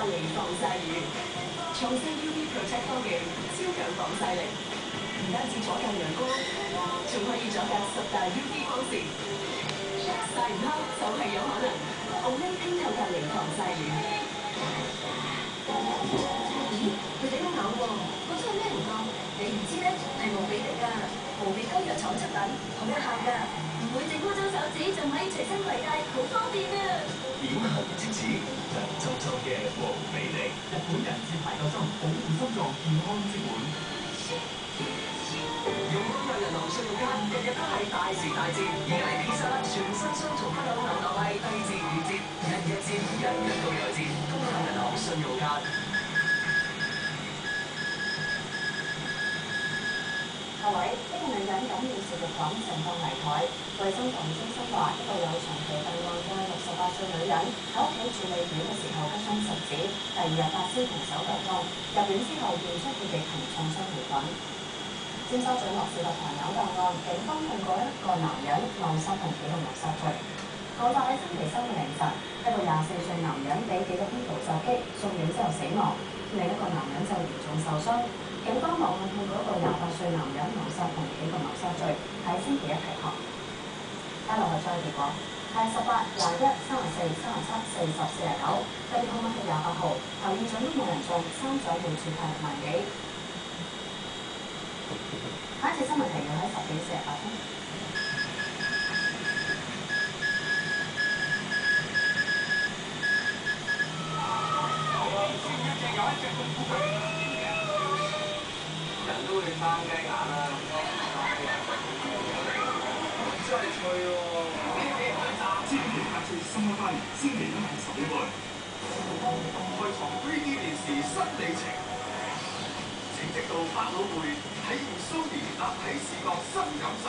離防曬乳，創新 UV Protect 科技，超強防曬力，唔單止阻隔陽光，仲可以阻隔10大 UV 光線。曬唔黑就係有可能。奧恩拼透隔離防曬乳。咦？佢哋都咬喎，嗰種係咩嚟㗎？你唔知咩？係無比滴㗎，無比溝藥廠出品，好有效㗎，唔會整污糟手指，仲可以隨身攜帶，好方便啊！點行即止，涼浸浸嘅無比滴，日本人節排救心，保護心臟健康之本。用光亞銀行信用卡，日日都係大時大節，而家嚟 Pizza 全新雙重不朽牛牛幣低至5折，日日折，日日都有折，光亞銀行信用卡。各位，一個女人感染食肉菌情況危殆，衛生防護中心話，一個有長期病患嘅68歲女人喺屋企處理院嘅時候拮傷食指，第2日發燒同手腳痛，入院之後驗出血液同創傷霉菌。尖沙咀諾士特唐樓大案，警方控告一個男人謀殺同企圖謀殺罪。案發喺星期三嘅凌晨，一個24歲男人俾幾個兇徒襲擊，送院之後死亡，另一個男人就嚴重受傷。警方落案控告一個28歲男人謀殺同企圖謀殺罪，喺星期一提堂。加落去再結果係18、21、34、37、40、49，特別號碼係28號，頭二獎都冇人中，三獎每注派6萬幾。下一次新聞提要喺10點48分。人都會生雞眼啦，真係脆喎！千祈百歲新一番，星期一係10點半，開創 3D 電視新里程，請直到百老匯體驗 Sony 立體視覺新感受。